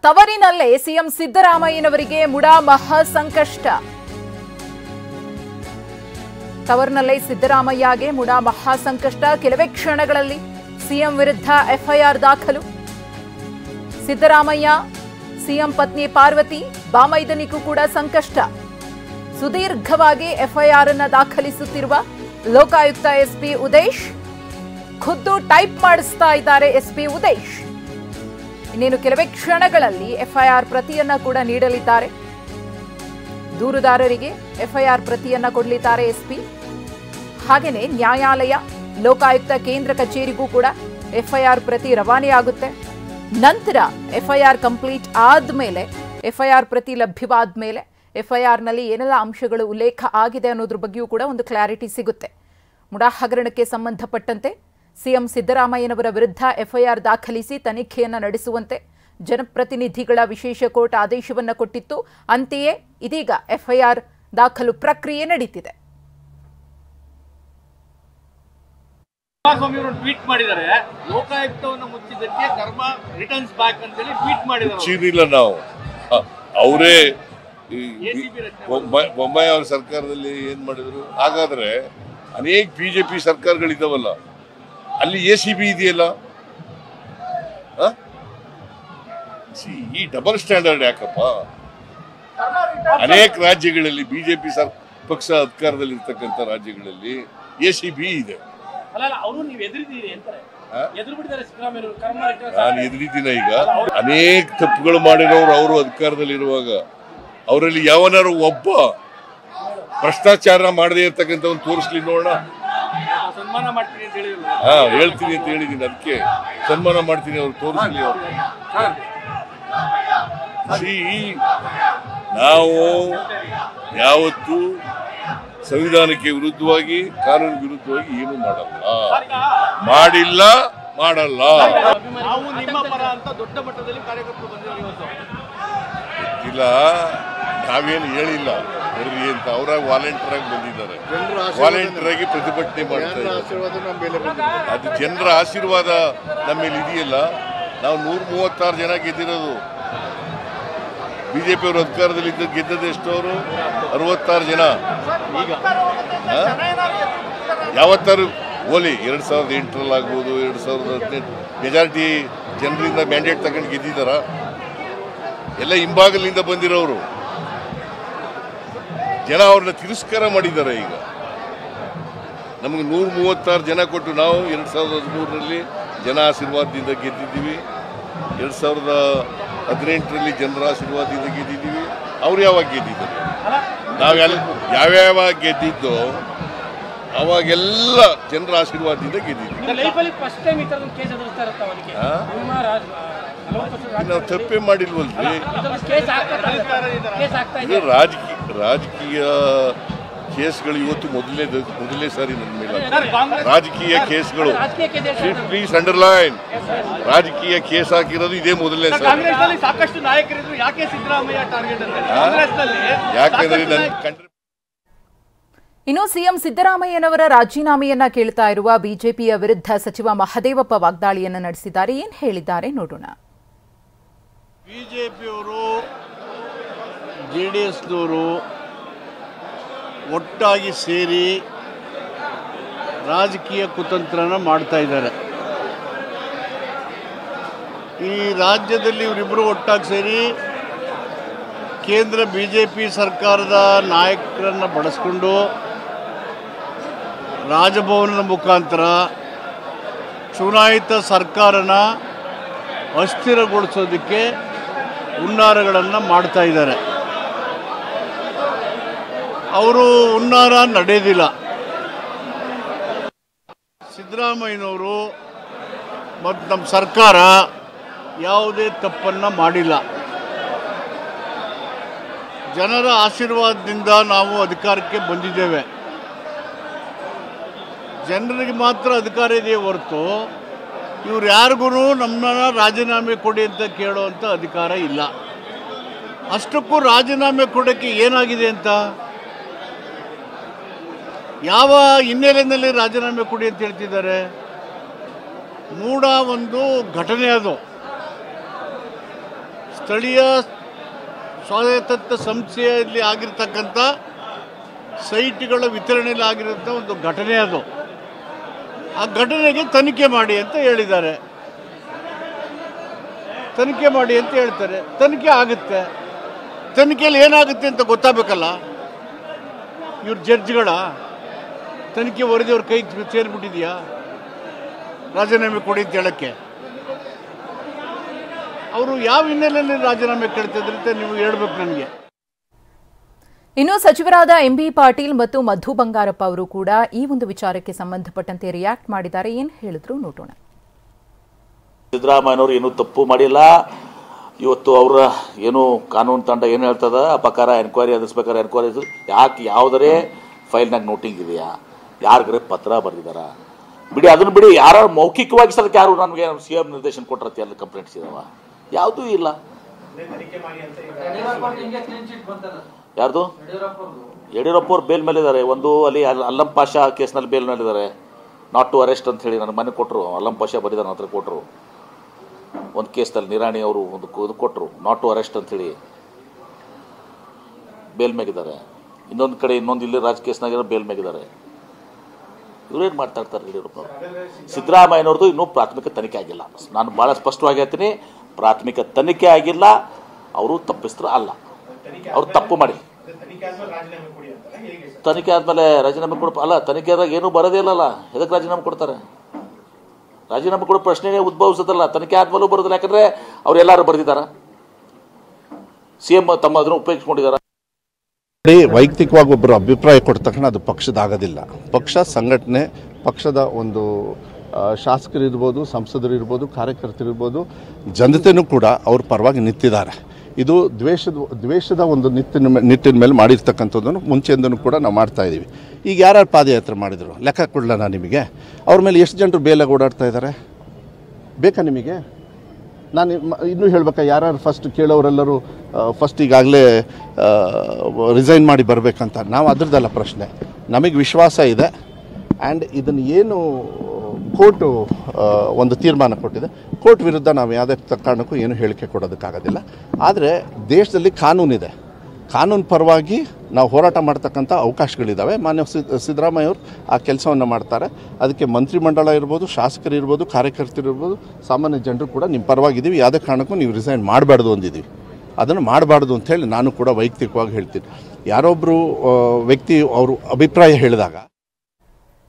ತವರಿನಲ್ಲೇ CM ಸಿದ್ದರಾಮಯ್ಯನವರಿಗೆ MUDA ಮಹಾ ಸಂಕಷ್ಟ. ತವರಿನಲ್ಲೇ ಸಿದ್ದರಾಮಯ್ಯಗೆ ಮುಡಾ ಮಹಾ ಸಂಕಷ್ಟ. ಕೆಲವೇ ಕ್ಷಣಗಳಲ್ಲಿ ಸಿಎಂ ವಿರುದ್ಧ ಎಫ್ಐಆರ್ ದಾಖಲು. ಸಿದ್ದರಾಮಯ್ಯ, ಸಿಎಂ ಪತ್ನಿ ಪಾರ್ವತಿ, ಬಾಮೈದನಿಗೂ ಕೂಡ ಸಂಕಷ್ಟ. ಸುದೀರ್ಘವಾಗಿ ಎಫ್ಐಆರ್ ಅನ್ನು ದಾಖಲಿಸುತ್ತಿರುವ ಲೋಕಾಯುಕ್ತ ಎಸ್ಪಿ ಉದೇಶ್ ಖುದ್ದು ಟೈಪ್ ಮಾಡಿಸ್ತಾ ಇದ್ದಾರೆ. ಎಸ್ಪಿ ಉದೇಶ್ ಇನ್ನೇನು ಕೆಲವೇ ಕ್ಷಣಗಳಲ್ಲಿ ಎಫ್ಐಆರ್ ಪ್ರತಿಯನ್ನ ಕೂಡ ನೀಡಲಿದ್ದಾರೆ. ದೂರುದಾರರಿಗೆ ಎಫ್ಐಆರ್ ಪ್ರತಿಯನ್ನ ಕೊಡಲಿದ್ದಾರೆ ಎಸ್ಪಿ. ಹಾಗೆಯೇ ನ್ಯಾಯಾಲಯ, ಲೋಕಾಯುಕ್ತ ಕೇಂದ್ರ ಕಚೇರಿಗೂ ಕೂಡ ಎಫ್ಐಆರ್ ಪ್ರತಿ ರವಾನೆಯಾಗುತ್ತೆ. ನಂತರ ಎಫ್ಐಆರ್ ಕಂಪ್ಲೀಟ್ ಆದ್ಮೇಲೆ, ಎಫ್ಐಆರ್ ಪ್ರತಿ ಲಭ್ಯವಾದ ಮೇಲೆ ಎಫ್ಐಆರ್ನಲ್ಲಿ ಏನೆಲ್ಲ ಅಂಶಗಳು ಉಲ್ಲೇಖ ಆಗಿದೆ ಅನ್ನೋದ್ರ ಬಗ್ಗೆಯೂ ಕೂಡ ಒಂದು ಕ್ಲಾರಿಟಿ ಸಿಗುತ್ತೆ. ಮುಡಾ ಹಗರಣಕ್ಕೆ ಸಂಬಂಧಪಟ್ಟಂತೆ ಸಿಎಂ ಸಿದ್ದರಾಮಯ್ಯನವರ ವಿರುದ್ಧ ಎಫ್ಐಆರ್ ದಾಖಲಿಸಿ ತನಿಖೆಯನ್ನು ನಡೆಸುವಂತೆ ಜನಪ್ರತಿನಿಧಿಗಳ ವಿಶೇಷ ಕೋರ್ಟ್ ಆದೇಶವನ್ನು ಕೊಟ್ಟಿತ್ತು. ಅಂತೆಯೇ ಇದೀಗ ಎಫ್ಐಆರ್ ದಾಖಲು ಪ್ರಕ್ರಿಯೆ ನಡೀತಿದೆ. ಕುಮಾರಸ್ವಾಮಿ ಅವರು ಟ್ವೀಟ್ ಮಾಡಿದ್ದಾರೆ, ಲೋಕಾಯುಕ್ತವನ್ನು ಮುಚ್ಚಿದ್ದಕ್ಕೆ ಕರ್ಮ ರಿಟರ್ನ್ಸ್ ಬ್ಯಾಕ್ ಅಂತ ಹೇಳಿ ಟ್ವೀಟ್ ಮಾಡಿದ್ದಾರೆ. ನಾವು ಅವರೇ ಬೊಮ್ಮಾಯಿ ಅವರ ಸರ್ಕಾರದಲ್ಲಿ ಏನ್ ಮಾಡಿದ್ರು? ಹಾಗಾದ್ರೆ ಅನೇಕ ಬಿಜೆಪಿ ಸರ್ಕಾರಗಳಿದಾವಲ್ಲ, ಅಲ್ಲಿ ACB ಇದೆಯಲ್ಲ. ಈ ಡಬಲ್ ಸ್ಟ್ಯಾಂಡರ್ಡ್ ಯಾಕಪ್ಪ? ಅನೇಕ ರಾಜ್ಯಗಳಲ್ಲಿ ಬಿಜೆಪಿ ಪಕ್ಷ ಅಧಿಕಾರದಲ್ಲಿ ಇರ್ತಕ್ಕಂಥ ರಾಜ್ಯಗಳಲ್ಲಿ ACB ಇದೆ. ನಾನು ಎದುರಿದ್ದೀನ. ಈಗ ಅನೇಕ ತಪ್ಪುಗಳು ಮಾಡಿರೋರು ಅವರು ಅಧಿಕಾರದಲ್ಲಿರುವಾಗ ಅವರಲ್ಲಿ ಯಾವನಾರು ಒಬ್ಬ ಭ್ರಷ್ಟಾಚಾರ ಮಾಡದೇ ಇರ್ತಕ್ಕಂಥವ್ನು ತೋರಿಸ್ಲಿ ನೋಡೋಣ. ಹೇಳ್ತೀನಿ ಅಂತ ಹೇಳಿದೀನಿ, ಅದಕ್ಕೆ ಸನ್ಮಾನ ಮಾಡ್ತೀನಿ. ಅವ್ರು ತೋರಿಸ್ಲಿ. ನಾವು ಯಾವತ್ತು ಸಂವಿಧಾನಕ್ಕೆ ವಿರುದ್ಧವಾಗಿ, ಕಾನೂನು ವಿರುದ್ಧವಾಗಿ ಏನು ಮಾಡಿಲ್ಲ. ನಾವು ನಿಮ್ಮ ಪರ ಅಂತ ದೊಡ್ಡ ಮಟ್ಟದಲ್ಲಿ ಕಾರ್ಯಕರ್ತರು ಬಂದಿದ್ದಾರೆ. ಇಲ್ಲ, ನಾವೇನು ಹೇಳಿಲ್ಲ ಬರ್ರಿ ಅಂತ. ಅವರಾಗ ವಾಲಂಟಿಯರ್ ಆಗಿ ಬಂದಿದ್ದಾರೆ. ವಾಲಂಟಿಯರ್ ಆಗಿ ಪ್ರತಿಭಟನೆ ಮಾಡ್ತಾ ಇದ್ದಾರೆ. ಅದು ಜನರ ಆಶೀರ್ವಾದ ನಮ್ಮ ಮೇಲೆ ಇದೆಯಲ್ಲ. ನಾವು 136 ಜನ ಗೆದ್ದಿರೋದು. ಬಿಜೆಪಿ ಅವರು ಅಧಿಕಾರದಲ್ಲಿ ಗೆದ್ದದ್ದು ಎಷ್ಟು? ಅವರು 66 ಜನ. ಈಗ ಯಾವತ್ತಾರು ಓಲಿ 2008ರಲ್ಲಿ ಆಗ್ಬೋದು, 2018 ಮೆಜಾರಿಟಿ ಜನರಿಂದ ಮ್ಯಾಂಡೇಟ್ ತಗೊಂಡು ಗೆದ್ದಿದ್ದಾರ? ಎಲ್ಲ ಹಿಂಬಾಗಲಿಂದ ಬಂದಿರೋರು ಜನ ಅವ್ರನ್ನ ತಿರಸ್ಕಾರ ಮಾಡಿದ್ದಾರೆ. ಈಗ ನಮಗೆ 136 ಜನ ಕೊಟ್ಟು ನಾವು 2013ರಲ್ಲಿ ಜನ ಆಶೀರ್ವಾದದಿಂದ ಗೆದ್ದಿದ್ದೀವಿ. 2018ರಲ್ಲಿ ಜನರ ಆಶೀರ್ವಾದದಿಂದ ಗೆದ್ದಿದ್ದೀವಿ. ಅವ್ರು ಯಾವಾಗ ಗೆದ್ದಿದ್ದಾರೆ? ನಾವೆಲ್ಲ ಯಾವ್ಯಾವ ಗೆದ್ದಿದ್ದು ಅವಾಗೆಲ್ಲ ಜನರ ಆಶೀರ್ವಾದದಿಂದ ಗೆದ್ದಿದ್ದೀವಿ. ನಾವು ತಪ್ಪೇ ಮಾಡಿಲ್ವಲ್ರಿ. ಇದು ರಾಜಕೀಯ ಕೇಸ್ಗಳು ಇವತ್ತು ಮೊದಲನೇ ಸಾರಿ ನನ್ನ ಮೇಲೆ ರಾಜಕೀಯ ಕೇಸ್ಗಳು. ಪ್ಲೀಸ್ ಅಂಡರ್ಲೈನ್, ರಾಜಕೀಯ ಕೇಸ್ ಹಾಕಿರೋದು ಇದೇ ಮೊದಲನೇ ಸಾರಿ. ಸಾಕಷ್ಟು ನಾಯಕರಿದ್ರು, ಯಾಕೆ ಸಿದ್ದರಾಮಯ್ಯ ಟಾರ್ಗೆಟ್ ಯಾಕಂದ್ರೆ ನನ್ನ ಇನ್ನು ಸಿಎಂ ಸಿದ್ದರಾಮಯ್ಯನವರ ರಾಜೀನಾಮೆಯನ್ನ ಕೇಳ್ತಾ ಇರುವ ಬಿಜೆಪಿಯ ವಿರುದ್ಧ ಸಚಿವ ಮಹದೇವಪ್ಪ ವಾಗ್ದಾಳಿಯನ್ನು ನಡೆಸಿದ್ದಾರೆ. ಏನ್ ಹೇಳಿದ್ದಾರೆ ನೋಡೋಣ. ಬಿಜೆಪಿಯವರು, JDSನವರು ಒಟ್ಟಾಗಿ ಸೇರಿ ರಾಜಕೀಯ ಕುತಂತ್ರನ ಮಾಡ್ತಾ ಇದ್ದಾರೆ. ಈ ರಾಜ್ಯದಲ್ಲಿ ಇವರಿಬ್ಬರು ಒಟ್ಟಾಗಿ ಸೇರಿ ಕೇಂದ್ರ ಬಿಜೆಪಿ ಸರ್ಕಾರದ ನಾಯಕರನ್ನು ಬಳಸ್ಕೊಂಡು ರಾಜಭವನದ ಮುಖಾಂತರ ಚುನಾಯಿತ ಸರ್ಕಾರನ ಅಸ್ಥಿರಗೊಳಿಸೋದಕ್ಕೆ ಹುನ್ನಾರಗಳನ್ನು ಮಾಡ್ತಾ ಇದ್ದಾರೆ. ಅವರು ಹುನ್ನಾರ ನಡೆಯೋದಿಲ್ಲ. ಸಿದ್ದರಾಮಯ್ಯನವರು ಮತ್ತು ನಮ್ಮ ಸರ್ಕಾರ ಯಾವುದೇ ತಪ್ಪನ್ನು ಮಾಡಿಲ್ಲ. ಜನರ ಆಶೀರ್ವಾದದಿಂದ ನಾವು ಅಧಿಕಾರಕ್ಕೆ ಬಂದಿದ್ದೇವೆ. ಜನರಿಗೆ ಮಾತ್ರ ಅಧಿಕಾರ ಇದೆಯೇ ಹೊರತು ಇವ್ರು ಯಾರಿಗೂ ನಮ್ಮನ್ನ ರಾಜೀನಾಮೆ ಕೊಡಿ ಅಂತ ಕೇಳುವಂಥ ಅಧಿಕಾರ ಇಲ್ಲ. ಅಷ್ಟಕ್ಕೂ ರಾಜೀನಾಮೆ ಕೊಡೋಕ್ಕೆ ಏನಾಗಿದೆ ಅಂತ, ಯಾವ ಹಿನ್ನೆಲೆಯಲ್ಲಿ ರಾಜೀನಾಮೆ ಕೊಡಿ ಅಂತ ಹೇಳ್ತಿದ್ದಾರೆ? ಮೂಢ ಒಂದು ಘಟನೆ ಅದು. ಸ್ಥಳೀಯ ಸ್ವಾಯತ್ತ ಸಂಸ್ಥೆಯಲ್ಲಿ ಆಗಿರ್ತಕ್ಕಂಥ ಸೈಟ್ಗಳ ವಿತರಣೆಯಲ್ಲಿ ಆಗಿರೋಂಥ ಒಂದು ಘಟನೆ ಅದು. ಆ ಘಟನೆಗೆ ತನಿಖೆ ಮಾಡಿ ಅಂತ ಹೇಳಿದ್ದಾರೆ. ತನಿಖೆ ಮಾಡಿ ಅಂತ ಹೇಳ್ತಾರೆ. ತನಿಖೆ ಆಗುತ್ತೆ. ತನಿಖೆಯಲ್ಲಿ ಏನಾಗುತ್ತೆ ಅಂತ ಗೊತ್ತಾಗಬೇಕಲ್ಲ. ಇವ್ರ ಜಡ್ಜ್ಗಳ ತನಿಖೆ ವರದಿಯವ್ರ ಕೈಗೆ ಸೇರಿಬಿಟ್ಟಿದೆಯಾ ರಾಜೀನಾಮೆ ಕೊಡಿ ಅಂತ ಹೇಳಕ್ಕೆ? ಅವರು ಯಾವ ಹಿನ್ನೆಲೆಯಲ್ಲಿ ರಾಜೀನಾಮೆ ಕೇಳ್ತಿದ್ರು ಅಂತ ನೀವು ಹೇಳ್ಬೇಕು ನನಗೆ. ಇನ್ನು ಸಚಿವರಾದ ಎಂಬಿ ಪಾಟೀಲ್ ಮತ್ತು ಮಧು ಬಂಗಾರಪ್ಪ ಅವರು ಕೂಡ ಈ ಒಂದು ವಿಚಾರಕ್ಕೆ ಸಂಬಂಧಪಟ್ಟಂತೆ ರಿಯಾಕ್ಟ್ ಮಾಡಿದ್ದಾರೆ. ಏನು ಹೇಳಿದ್ರು ನೋಡೋಣ. ಸಿದ್ದರಾಮಯ್ಯನವರು ಏನೂ ತಪ್ಪು ಮಾಡಿಲ್ಲ. ಇವತ್ತು ಅವರ ಏನು ಕಾನೂನು ತಂಡ ಏನು ಹೇಳ್ತದ ಆ ಪ್ರಕಾರ ಎನ್ಕ್ವೈರಿ ಎದುರಿಸ್ಬೇಕಾದ್ರೆ ಎನ್ಕ್ವೈರಿ ಯಾಕೆ ಯಾವುದರೇ ಫೈಲ್ನಾಗ ನೋಟಿಂಗ್ ಇದೆಯಾ, ಯಾರಿಗಾರೆ ಪತ್ರ ಬರೆದಿದ್ದಾರ ಬಿಡಿ, ಅದನ್ನು ಬಿಡಿ. ಯಾರು ಮೌಖಿಕವಾಗಿ ಸದಕ್ಕೆ ಯಾರು ನಮಗೆ CM ನಿರ್ದೇಶನ ಕೊಟ್ಟರತ್ತೆ ಎಲ್ಲ ಕಂಪ್ಲೇಂಟ್ಸ್ ಇದಾವ? ಯಾವುದೂ ಇಲ್ಲ. ಯಾರ್ದು? ಯಡಿಯೂರಪ್ಪ ಅವ್ರು ಬೇಲ್ ಮೇಲಿದ್ದಾರೆ. ಒಂದು ಅಲ್ಲಿ ಅಲ್ಲಂ ಪಾಷಾ ಕೇಸ್ನಲ್ಲಿ ಬೇಲ್ ಮೇಲಿದ್ದಾರೆ. ನಾಟ್ ಟು ಅರೆಸ್ಟ್ ಅಂತ ಹೇಳಿ ನನ್ನ ಮನೆ ಕೊಟ್ಟರು. ಅಲ್ಲಂ ಪಾಷಾ ಬರೀದಾರ ಹತ್ರ ಕೊಟ್ಟರು. ಒಂದು ಕೇಸ್ನಲ್ಲಿ ನಿರಾಣಿ ಅವರು ಒಂದು ಇದು ಕೊಟ್ಟರು, ನಾಟ್ ಟು ಅರೆಸ್ಟ್ ಅಂಥೇಳಿ ಬೇಲ್ ಮೇಗಿದ್ದಾರೆ. ಇನ್ನೊಂದು ಕಡೆ ಇನ್ನೊಂದು ಇಲ್ಲಿ ರಾಜ ಕೇಸ್ನಾಗಿರೋ ಬೇಲ್ ಮೇಗಿದ್ದಾರೆ. ಇವ್ರೇನು ಮಾತಾಡ್ತಾರೆ ಯಡಿಯೂರಪ್ಪನವರು? ಸಿದ್ದರಾಮಯ್ಯನವ್ರದ್ದು ಇನ್ನೂ ಪ್ರಾಥಮಿಕ ತನಿಖೆ ಆಗಿಲ್ಲ. ನಾನು ಭಾಳ ಸ್ಪಷ್ಟವಾಗಿ ಹೇಳ್ತೀನಿ, ಪ್ರಾಥಮಿಕ ತನಿಖೆ ಆಗಿಲ್ಲ. ಅವರು ತಪ್ಪಿಸ್ತಾರೆ ಅಲ್ಲ, ಅವ್ರು ತಪ್ಪು ಮಾಡಿ ತನಿಖೆ ಆದಮೇಲೆ ರಾಜೀನಾಮೆ ಕೊಡ ಅಲ್ಲ. ತನಿಖೆ ಆದಾಗ ಏನೂ ಬರೋದೇ ಇಲ್ಲಲ್ಲ, ಎದಕ್ಕೆ ರಾಜೀನಾಮೆ ಕೊಡ್ತಾರೆ? ರಾಜೀನಾಮೆ ಕೊಡೋ ಪ್ರಶ್ನೆನೇ ಉದ್ಭವಿಸೋದಲ್ಲ. ತನಿಖೆ ಆದ್ಮೇಲೂ ಬರೋದಿಲ್ಲ. ಯಾಕಂದ್ರೆ ಅವ್ರು ಎಲ್ಲರೂ ಬರೆದಿದ್ದಾರ, CM ತಮ್ಮ ಅದನ್ನು ಉಪಯೋಗಿಸ್ಕೊಂಡಿದ್ದಾರೆ. ವೈಯಕ್ತಿಕವಾಗಿ ಒಬ್ಬರು ಅಭಿಪ್ರಾಯ ಕೊಟ್ಟ ತಕ್ಷಣ ಅದು ಪಕ್ಷದಾಗೋದಿಲ್ಲ. ಪಕ್ಷ ಸಂಘಟನೆ, ಪಕ್ಷದ ಒಂದು ಶಾಸಕರಿರ್ಬೋದು, ಸಂಸದರಿರ್ಬೋದು, ಕಾರ್ಯಕರ್ತರಿರ್ಬೋದು, ಜನತೆಯೂ ಕೂಡ ಅವ್ರ ಪರವಾಗಿ ನಿಂತಿದ್ದಾರೆ. ಇದು ದ್ವೇಷದ ಒಂದು ನಿಟ್ಟಿನ ಮೇಲೆ ಮಾಡಿರ್ತಕ್ಕಂಥದ್ದನ್ನು ಮುಂಚೆಯಿಂದನೂ ಕೂಡ ನಾವು ಮಾಡ್ತಾ ಇದ್ದೀವಿ. ಈಗ ಯಾರ್ಯಾರು ಪಾದಯಾತ್ರೆ ಮಾಡಿದರು ಲೆಕ್ಕ ಕೊಡಲ ನಾನು ನಿಮಗೆ? ಅವ್ರ ಮೇಲೆ ಎಷ್ಟು ಜನರು ಬೇಲಾಗಿ ಓಡಾಡ್ತಾ ಇದ್ದಾರೆ ಬೇಕಾ ನಿಮಗೆ? ನಾನು ಇನ್ನೂ ಹೇಳ್ಬೇಕಾ? ಯಾರ್ಯಾರು ಫಸ್ಟ್ ಕೇಳೋರೆಲ್ಲರೂ ಫಸ್ಟ್ ಈಗಾಗಲೇ ರಿಸೈನ್ ಮಾಡಿ ಬರಬೇಕಂತ? ನಾವು ಅದ್ರದ್ದಲ್ಲ ಪ್ರಶ್ನೆ. ನಮಗೆ ವಿಶ್ವಾಸ ಇದೆ. ಆ್ಯಂಡ್ ಇದನ್ನು ಏನು ಕೋರ್ಟು ಒಂದು ತೀರ್ಮಾನ ಕೊಟ್ಟಿದೆ, ಕೋರ್ಟ್ ವಿರುದ್ಧ ನಾವು ಯಾವುದೇ ಕಾರಣಕ್ಕೂ ಏನು ಹೇಳಿಕೆ ಕೊಡೋದಕ್ಕಾಗೋದಿಲ್ಲ. ಆದರೆ ದೇಶದಲ್ಲಿ ಕಾನೂನಿದೆ. ಕಾನೂನು ಪರವಾಗಿ ನಾವು ಹೋರಾಟ ಮಾಡ್ತಕ್ಕಂಥ ಅವಕಾಶಗಳಿದ್ದಾವೆ. ಮಾನ್ಯ ಸಿದ್ದರಾಮಯ್ಯವರು ಆ ಕೆಲಸವನ್ನು ಮಾಡ್ತಾರೆ. ಅದಕ್ಕೆ ಮಂತ್ರಿಮಂಡಲ ಇರ್ಬೋದು, ಶಾಸಕರಿರ್ಬೋದು, ಕಾರ್ಯಕರ್ತರಿರ್ಬೋದು, ಸಾಮಾನ್ಯ ಜನರು ಕೂಡ ನಿಮ್ಮ ಪರವಾಗಿದ್ದೀವಿ. ಯಾವುದೇ ಕಾರಣಕ್ಕೂ ನೀವು ರಿಸೈನ್ ಮಾಡಬಾರ್ದು ಅಂದಿದ್ದೀವಿ. ಅದನ್ನು ಮಾಡಬಾರ್ದು ಅಂಥೇಳಿ ನಾನು ಕೂಡ ವೈಯಕ್ತಿಕವಾಗಿ ಹೇಳ್ತೀನಿ. ಯಾರೊಬ್ಬರು ವ್ಯಕ್ತಿ ಅವರು ಅಭಿಪ್ರಾಯ ಹೇಳಿದಾಗ